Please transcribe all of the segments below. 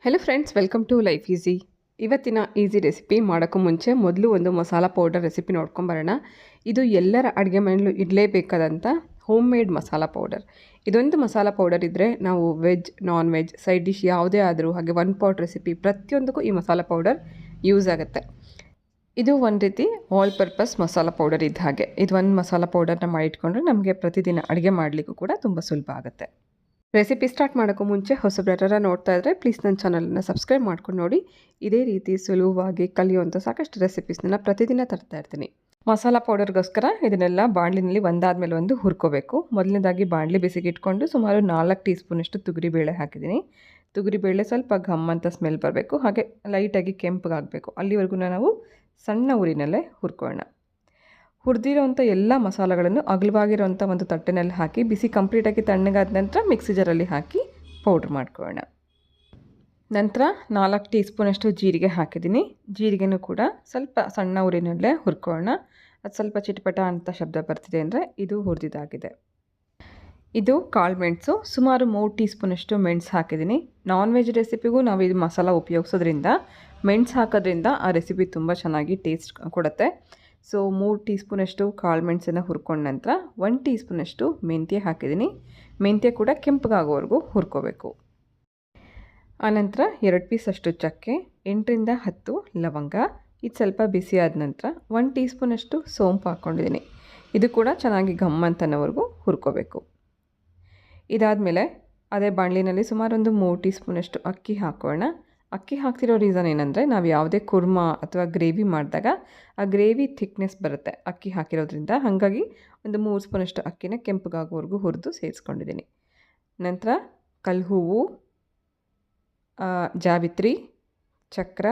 Hello friends, welcome to Life Easy. ಇವತ್ತಿನ easy recipe ಮಾಡೋಕ್ಕೂ ಮುಂಚೆ ಮೊದಲು ಒಂದು ಮಸಾಲ ಪೌಡರ್ ರೆಸಿಪಿ ನೋಡ್ಕೊಂಬರೋಣ. ಇದು ಎಲ್ಲರ ಅಡುಗೆ ಮನೆಯಲ್ಲೂ ಇರಲೇಬೇಕಾದಂಥ ಹೋಮ್ ಮೇಡ್ ಮಸಾಲ ಪೌಡರ್. ಇದೊಂದು ಮಸಾಲ ಪೌಡರ್ ಇದ್ದರೆ ನಾವು veg, non veg, side dish ಯಾವುದೇ ಆದರೂ ಹಾಗೆ ಒನ್ ಪಾಟ್ ರೆಸಿಪಿ ಪ್ರತಿಯೊಂದಕ್ಕೂ ಈ ಮಸಾಲ ಪೌಡರ್ ಯೂಸ್ ಆಗುತ್ತೆ. ಇದು ಒಂದು ರೀತಿ ಆಲ್ ಪರ್ಪಸ್ ಮಸಾಲ ಪೌಡರ್ ಇದ್ದ ಹಾಗೆ. ಇದು ಒಂದು ಮಸಾಲ ಪೌಡರ್ನ ಮಾಡಿಟ್ಕೊಂಡ್ರೆ ನಮಗೆ ಪ್ರತಿದಿನ ಅಡುಗೆ ಮಾಡಲಿಕ್ಕೂ ಕೂಡ ತುಂಬ ಸುಲಭ ಆಗುತ್ತೆ. ರೆಸಿಪಿ ಸ್ಟಾರ್ಟ್ ಮಾಡೋಕ್ಕೂ ಮುಂಚೆ ಹೊಸಬ್ರರ ನೋಡ್ತಾ ಇದ್ದರೆ ಪ್ಲೀಸ್ ನನ್ನ ಚಾನಲನ್ನು ಸಬ್ಸ್ಕ್ರೈಬ್ ಮಾಡ್ಕೊಂಡು ನೋಡಿ. ಇದೇ ರೀತಿ ಸುಲಭವಾಗಿ ಕಲಿಯುವಂಥ ಸಾಕಷ್ಟು ರೆಸಿಪೀಸ್ನ ಪ್ರತಿದಿನ ತರ್ತಾ ಇರ್ತೀನಿ. ಮಸಾಲ ಪೌಡರ್ಗೋಸ್ಕರ ಇದನ್ನೆಲ್ಲ ಬಾಣಲಿನಲ್ಲಿ ಒಂದಾದಮೇಲೆ ಒಂದು ಹುರ್ಕೋಬೇಕು. ಮೊದಲನೇದಾಗಿ ಬಾಣಲಿ ಬಿಸಿಗೆ ಇಟ್ಕೊಂಡು ಸುಮಾರು 4 ಟೀ ಸ್ಪೂನಷ್ಟು ತೊಗರಿಬೇಳೆ ಹಾಕಿದ್ದೀನಿ. ತೊಗರಿಬೇಳೆ ಸ್ವಲ್ಪ ಘಮ್ ಅಂತ ಸ್ಮೆಲ್ ಬರಬೇಕು, ಹಾಗೆ ಲೈಟಾಗಿ ಕೆಂಪಗಾಗಬೇಕು. ಅಲ್ಲಿವರೆಗೂ ನಾವು ಸಣ್ಣ ಉರಿನಲ್ಲೇ ಹುರ್ಕೊಳ್ಳೋಣ. ಹುರಿದಿರೋಂಥ ಎಲ್ಲ ಮಸಾಲೆಗಳನ್ನು ಅಗಲವಾಗಿರೋಂಥ ಒಂದು ತಟ್ಟೆನಲ್ಲಿ ಹಾಕಿ ಬಿಸಿ ಕಂಪ್ಲೀಟಾಗಿ ತಣ್ಣಗಾದ ನಂತರ ಮಿಕ್ಸಿ ಜಾರಲ್ಲಿ ಹಾಕಿ ಪೌಡ್ರ್ ಮಾಡ್ಕೊಳ್ಳೋಣ. ನಂತರ 4 ಟೀ ಸ್ಪೂನಷ್ಟು ಜೀರಿಗೆ ಹಾಕಿದ್ದೀನಿ. ಜೀರಿಗೆನೂ ಕೂಡ ಸ್ವಲ್ಪ ಸಣ್ಣ ಉರಿನಲ್ಲೇ ಹುರ್ಕೊಳ್ಳೋಣ. ಅದು ಸ್ವಲ್ಪ ಚಿಟಪಟ ಅಂತ ಶಬ್ದ ಬರ್ತಿದೆ ಅಂದರೆ ಇದು ಹುರಿದಿದ್ದಾಗಿದೆ. ಇದು ಕಾಳು ಮೆಣಸು, ಸುಮಾರು 3 ಟೀ ಸ್ಪೂನಷ್ಟು ಮೆಣಸು ಹಾಕಿದ್ದೀನಿ. ನಾನ್ ವೆಜ್ ರೆಸಿಪಿಗೂ ನಾವು ಇದು ಮಸಾಲ ಉಪಯೋಗಿಸೋದ್ರಿಂದ ಮೆಣಸು ಹಾಕೋದ್ರಿಂದ ಆ ರೆಸಿಪಿ ತುಂಬ ಚೆನ್ನಾಗಿ ಟೇಸ್ಟ್ ಕೊಡುತ್ತೆ. ಸೊ 3 ಟೀ ಸ್ಪೂನಷ್ಟು ಕಾಳು ಮೆಣಸನ್ನು ಹುರ್ಕೊಂಡ ನಂತರ 1 ಟೀ ಸ್ಪೂನಷ್ಟು ಮೆಂತ್ಯ ಹಾಕಿದ್ದೀನಿ. ಮೆಂತ್ಯ ಕೂಡ ಕೆಂಪಗಾಗೋವರೆಗೂ ಹುರ್ಕೋಬೇಕು. ಆನಂತರ 2 ಪೀಸಷ್ಟು ಚಕ್ಕೆ, 8ರಿಂದ 10 ಲವಂಗ. ಇದು ಸ್ವಲ್ಪ ಬಿಸಿ ಆದ ನಂತರ 1 ಟೀ ಸ್ಪೂನಷ್ಟು ಸೋಂಪು ಹಾಕ್ಕೊಂಡಿದ್ದೀನಿ. ಇದು ಕೂಡ ಚೆನ್ನಾಗಿ ಘಮ್ಮಂತನವರೆಗೂ ಹುರ್ಕೋಬೇಕು. ಇದಾದಮೇಲೆ ಅದೇ ಬಾಣಲಿನಲ್ಲಿ ಸುಮಾರು ಒಂದು 3 ಟೀ ಸ್ಪೂನಷ್ಟು ಅಕ್ಕಿ ಹಾಕೋಣ. ಅಕ್ಕಿ ಹಾಕ್ತಿರೋ ರೀಸನ್ ಏನಂದರೆ ನಾವು ಯಾವುದೇ ಕುರ್ಮಾ ಅಥವಾ ಗ್ರೇವಿ ಮಾಡಿದಾಗ ಆ ಗ್ರೇವಿ ಥಿಕ್ನೆಸ್ ಬರುತ್ತೆ ಅಕ್ಕಿ ಹಾಕಿರೋದ್ರಿಂದ. ಹಾಗಾಗಿ ಒಂದು 3 ಸ್ಪೂನಷ್ಟು ಅಕ್ಕಿನ ಕೆಂಪಗಾಗೋವರೆಗೂ ಹುರಿದು ಸೇರಿಸ್ಕೊಂಡಿದ್ದೀನಿ. ನಂತರ ಕಲ್ಹೂವು, ಜಾವಿತ್ರಿ, ಚಕ್ರ,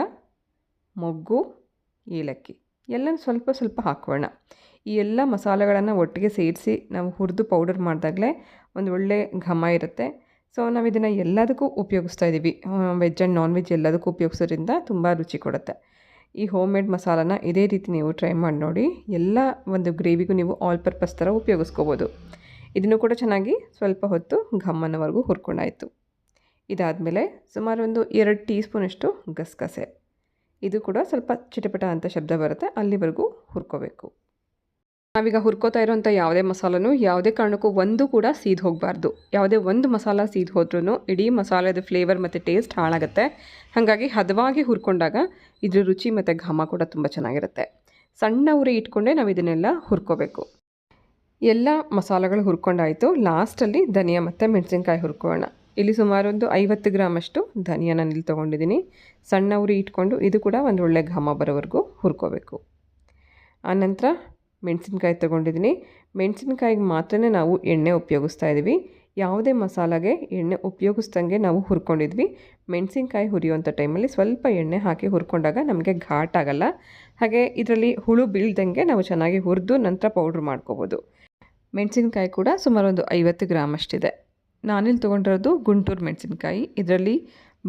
ಮೊಗ್ಗು, ಏಲಕ್ಕಿ ಎಲ್ಲನೂ ಸ್ವಲ್ಪ ಸ್ವಲ್ಪ ಹಾಕೋಣ. ಈ ಎಲ್ಲ ಮಸಾಲೆಗಳನ್ನು ಒಟ್ಟಿಗೆ ಸೇರಿಸಿ ನಾವು ಹುರಿದು ಪೌಡರ್ ಮಾಡಿದಾಗಲೇ ಒಂದು ಒಳ್ಳೆ ಘಮ ಇರುತ್ತೆ. ಸೊ ನಾವು ಇದನ್ನು ಎಲ್ಲದಕ್ಕೂ ಉಪಯೋಗಿಸ್ತಾ ಇದ್ದೀವಿ. ವೆಜ್ ಆ್ಯಂಡ್ ನಾನ್ ವೆಜ್ ಎಲ್ಲದಕ್ಕೂ ಉಪಯೋಗಿಸೋದ್ರಿಂದ ತುಂಬ ರುಚಿ ಕೊಡುತ್ತೆ. ಈ ಹೋಮ್ ಮೇಡ್ ಮಸಾಲಾನ ಇದೇ ರೀತಿ ನೀವು ಟ್ರೈ ಮಾಡಿ ನೋಡಿ. ಎಲ್ಲ ಒಂದು ಗ್ರೇವಿಗೂ ನೀವು ಆಲ್ ಪರ್ಪಸ್ ಥರ ಉಪಯೋಗಿಸ್ಕೋಬೋದು. ಇದನ್ನು ಕೂಡ ಚೆನ್ನಾಗಿ ಸ್ವಲ್ಪ ಹೊತ್ತು ಘಮ್ಮನವರೆಗೂ ಹುರ್ಕೊಂಡಾಯಿತು. ಇದಾದಮೇಲೆ ಸುಮಾರು ಒಂದು 2 ಟೀ ಸ್ಪೂನಷ್ಟು ಗಸಗಸೆ. ಇದು ಕೂಡ ಸ್ವಲ್ಪ ಚಿಟಪಟ ಅಂತ ಶಬ್ದ ಬರುತ್ತೆ, ಅಲ್ಲಿವರೆಗೂ ಹುರ್ಕೋಬೇಕು. ನಾವೀಗ ಹುರ್ಕೋತಾ ಇರೋಂಥ ಯಾವುದೇ ಮಸಾಲನೂ ಯಾವುದೇ ಕಾರಣಕ್ಕೂ ಒಂದು ಕೂಡ ಸೀದು ಹೋಗಬಾರ್ದು. ಯಾವುದೇ ಒಂದು ಮಸಾಲ ಸೀದು ಹೋದ್ರೂ ಇಡೀ ಮಸಾಲೆದ ಫ್ಲೇವರ್ ಮತ್ತು ಟೇಸ್ಟ್ ಹಾಳಾಗುತ್ತೆ. ಹಾಗಾಗಿ ಹದವಾಗಿ ಹುರ್ಕೊಂಡಾಗ ಇದ್ರ ರುಚಿ ಮತ್ತು ಘಮ ಕೂಡ ತುಂಬ ಚೆನ್ನಾಗಿರುತ್ತೆ. ಸಣ್ಣ ಉರಿ ಇಟ್ಕೊಂಡೇ ನಾವು ಇದನ್ನೆಲ್ಲ ಹುರ್ಕೋಬೇಕು. ಎಲ್ಲ ಮಸಾಲೆಗಳು ಹುರ್ಕೊಂಡಾಯಿತು. ಲಾಸ್ಟಲ್ಲಿ ಧನಿಯಾ ಮತ್ತು ಮೆಣಸಿನ್ಕಾಯಿ ಹುರ್ಕೊಳ್ಳೋಣ. ಇಲ್ಲಿ ಸುಮಾರು ಒಂದು 50 ಗ್ರಾಮಷ್ಟು ಧನಿಯಾನ ಇಲ್ಲಿ ತೊಗೊಂಡಿದ್ದೀನಿ. ಸಣ್ಣ ಉರಿ ಇಟ್ಕೊಂಡು ಇದು ಕೂಡ ಒಂದು ಒಳ್ಳೆ ಘಮ ಬರೋವರೆಗೂ ಹುರ್ಕೋಬೇಕು. ಆನಂತರ ಮೆಣಸಿನ್ಕಾಯಿ ತೊಗೊಂಡಿದ್ದೀನಿ. ಮೆಣಸಿನ್ಕಾಯಿಗೆ ಮಾತ್ರ ನಾವು ಎಣ್ಣೆ ಉಪಯೋಗಿಸ್ತಾ ಇದ್ದೀವಿ. ಯಾವುದೇ ಮಸಾಲೆಗೆ ಎಣ್ಣೆ ಉಪಯೋಗಿಸ್ದಂಗೆ ನಾವು ಹುರ್ಕೊಂಡಿದ್ವಿ. ಮೆಣಸಿನ್ಕಾಯಿ ಹುರಿಯುವಂಥ ಟೈಮಲ್ಲಿ ಸ್ವಲ್ಪ ಎಣ್ಣೆ ಹಾಕಿ ಹುರ್ಕೊಂಡಾಗ ನಮಗೆ ಘಾಟ್ ಆಗಲ್ಲ. ಹಾಗೆ ಇದರಲ್ಲಿ ಹುಳು ಬೀಳ್ದಂಗೆ ನಾವು ಚೆನ್ನಾಗಿ ಹುರಿದು ನಂತರ ಪೌಡ್ರ್ ಮಾಡ್ಕೋಬೋದು. ಮೆಣಸಿನ್ಕಾಯಿ ಕೂಡ ಸುಮಾರು ಒಂದು 50 ಗ್ರಾಮ್ ಅಷ್ಟಿದೆ. ನಾನಿಲ್ಲಿ ತೊಗೊಂಡಿರೋದು ಗುಂಟೂರು ಮೆಣಸಿನ್ಕಾಯಿ. ಇದರಲ್ಲಿ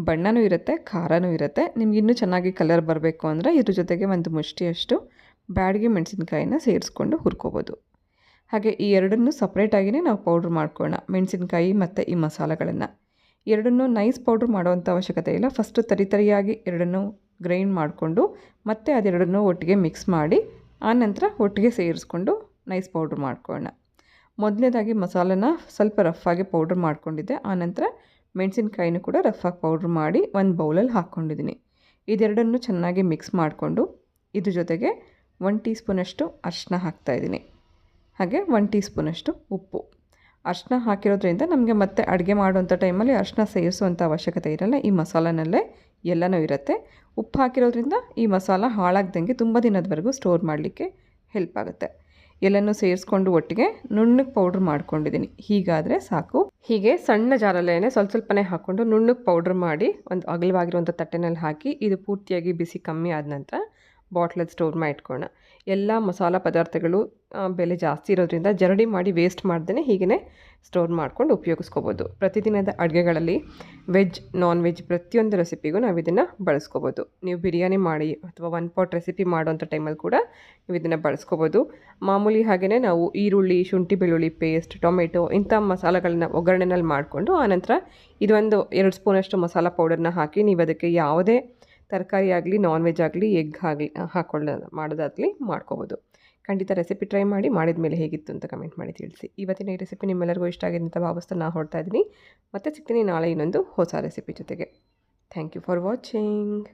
ಬಣ್ಣನೂ ಇರುತ್ತೆ, ಖಾರನೂ ಇರುತ್ತೆ. ನಿಮ್ಗೆ ಇನ್ನೂ ಚೆನ್ನಾಗಿ ಕಲರ್ ಬರಬೇಕು ಅಂದರೆ ಇದ್ರ ಜೊತೆಗೆ ಒಂದು ಮುಷ್ಟಿಯಷ್ಟು ಬ್ಯಾಡಗಿ ಮೆಣಸಿನ್ಕಾಯಿನ ಸೇರಿಸ್ಕೊಂಡು ಹುರ್ಕೋಬೋದು. ಹಾಗೆ ಈ ಎರಡನ್ನೂ ಸಪ್ರೇಟಾಗಿಯೇ ನಾವು ಪೌಡ್ರ್ ಮಾಡ್ಕೊಳ್ಳೋಣ. ಮೆಣಸಿನ್ಕಾಯಿ ಮತ್ತು ಈ ಮಸಾಲೆಗಳನ್ನು ಎರಡನ್ನೂ ನೈಸ್ ಪೌಡ್ರ್ ಮಾಡೋವಂಥ ಅವಶ್ಯಕತೆ ಇಲ್ಲ. ಫಸ್ಟು ತರಿಯಾಗಿ ಎರಡನ್ನೂ ಗ್ರೈಂಡ್ ಮಾಡಿಕೊಂಡು ಮತ್ತೆ ಅದೆರಡನ್ನೂ ಒಟ್ಟಿಗೆ ಮಿಕ್ಸ್ ಮಾಡಿ ಆನಂತರ ಒಟ್ಟಿಗೆ ಸೇರಿಸ್ಕೊಂಡು ನೈಸ್ ಪೌಡ್ರ್ ಮಾಡ್ಕೊಳ್ಳೋಣ. ಮೊದಲನೇದಾಗಿ ಮಸಾಲೆನ ಸ್ವಲ್ಪ ರಫಾಗಿ ಪೌಡ್ರ್ ಮಾಡ್ಕೊಂಡಿದ್ದೆ. ಆನಂತರ ಮೆಣಸಿನ್ಕಾಯಿನೂ ಕೂಡ ರಫಾಗಿ ಪೌಡ್ರ್ ಮಾಡಿ ಒಂದು ಬೌಲಲ್ಲಿ ಹಾಕ್ಕೊಂಡಿದ್ದೀನಿ. ಇದೆರಡನ್ನೂ ಚೆನ್ನಾಗಿ ಮಿಕ್ಸ್ ಮಾಡಿಕೊಂಡು ಇದ್ರ ಜೊತೆಗೆ 1 ಟೀ ಸ್ಪೂನಷ್ಟು ಅರಿಶಿನ ಹಾಕ್ತಾಯಿದ್ದೀನಿ. ಹಾಗೆ 1 ಟೀ ಸ್ಪೂನಷ್ಟು ಉಪ್ಪು. ಅರಿಶಿನ ಹಾಕಿರೋದ್ರಿಂದ ನಮಗೆ ಮತ್ತೆ ಅಡುಗೆ ಮಾಡುವಂಥ ಟೈಮಲ್ಲಿ ಅರಿಶಿನ ಸೇರಿಸುವಂಥ ಅವಶ್ಯಕತೆ ಇರಲ್ಲ. ಈ ಮಸಾಲೆನಲ್ಲೇ ಎಲ್ಲನೂ ಇರುತ್ತೆ. ಉಪ್ಪು ಹಾಕಿರೋದ್ರಿಂದ ಈ ಮಸಾಲ ಹಾಳಾಗ್ದಂಗೆ ತುಂಬ ದಿನದವರೆಗೂ ಸ್ಟೋರ್ ಮಾಡಲಿಕ್ಕೆ ಹೆಲ್ಪ್ ಆಗುತ್ತೆ. ಎಲ್ಲನೂ ಸೇರಿಸ್ಕೊಂಡು ಒಟ್ಟಿಗೆ ನುಣ್ಣಗೆ ಪೌಡ್ರ್ ಮಾಡ್ಕೊಂಡಿದ್ದೀನಿ. ಹೀಗಾದರೆ ಸಾಕು. ಹೀಗೆ ಸಣ್ಣ ಜಾರಲ್ಲೇ ಸ್ವಲ್ಪನೇ ಹಾಕ್ಕೊಂಡು ನುಣ್ಣಗೆ ಪೌಡ್ರ್ ಮಾಡಿ ಒಂದು ಅಗಲವಾಗಿರುವಂಥ ತಟ್ಟೆನಲ್ಲಿ ಹಾಕಿ ಇದು ಪೂರ್ತಿಯಾಗಿ ಬಿಸಿ ಕಮ್ಮಿ ಆದ ನಂತರ ಬಾಟ್ಲಲ್ಲಿ ಸ್ಟೋರ್ ಮಾಡಿ ಇಟ್ಕೊಳ್ಳೋಣ. ಎಲ್ಲ ಮಸಾಲ ಪದಾರ್ಥಗಳು ಬೆಲೆ ಜಾಸ್ತಿ ಇರೋದ್ರಿಂದ ಜರಡಿ ಮಾಡಿ ವೇಸ್ಟ್ ಮಾಡ್ದೇ ಹೀಗೇ ಸ್ಟೋರ್ ಮಾಡ್ಕೊಂಡು ಉಪಯೋಗಿಸ್ಕೋಬೋದು. ಪ್ರತಿದಿನದ ಅಡುಗೆಗಳಲ್ಲಿ ವೆಜ್, ನಾನ್ ವೆಜ್ ಪ್ರತಿಯೊಂದು ರೆಸಿಪಿಗೂ ನಾವು ಇದನ್ನು ಬಳಸ್ಕೋಬೋದು. ನೀವು ಬಿರಿಯಾನಿ ಮಾಡಿ ಅಥವಾ ಒನ್ ಪಾಟ್ ರೆಸಿಪಿ ಮಾಡೋಂಥ ಟೈಮಲ್ಲಿ ಕೂಡ ನೀವು ಇದನ್ನು ಬಳಸ್ಕೋಬೋದು. ಮಾಮೂಲಿ ಹಾಗೆಯೇ ನಾವು ಈರುಳ್ಳಿ, ಶುಂಠಿ ಬೆಳ್ಳುಳ್ಳಿ ಪೇಸ್ಟ್, ಟೊಮೆಟೊ ಇಂಥ ಮಸಾಲೆಗಳನ್ನ ಒಗ್ಗರಣೆನಲ್ಲಿ ಮಾಡಿಕೊಂಡು ಆನಂತರ ಇದೊಂದು 2 ಸ್ಪೂನಷ್ಟು ಮಸಾಲ ಪೌಡರ್ನ ಹಾಕಿ ನೀವು ಅದಕ್ಕೆ ಯಾವುದೇ ತರಕಾರಿ ಆಗಲಿ, ನಾನ್ ವೆಜ್ ಆಗಲಿ, ಎಗ್ ಆಗಲಿ ಮಾಡೋದಾಗಲಿ ಮಾಡ್ಕೋಬೋದು. ಖಂಡಿತ ರೆಸಿಪಿ ಟ್ರೈ ಮಾಡಿ, ಮಾಡಿದ ಮೇಲೆ ಹೇಗಿತ್ತು ಅಂತ ಕಮೆಂಟ್ ಮಾಡಿ ತಿಳಿಸಿ. ಇವತ್ತಿನ ಈ ರೆಸಿಪಿ ನಿಮ್ಮೆಲ್ಲರಿಗೂ ಇಷ್ಟ ಆಗಿದೆ ಅಂತ ಭಾವಿಸ್ತಾ ನಾನು ಹೊರಡ್ತಾ ಇದ್ದೀನಿ. ಮತ್ತೆ ಸಿಗ್ತೀನಿ ನಾಳೆ ಇನ್ನೊಂದು ಹೊಸ ರೆಸಿಪಿ ಜೊತೆಗೆ. Thank you for watching.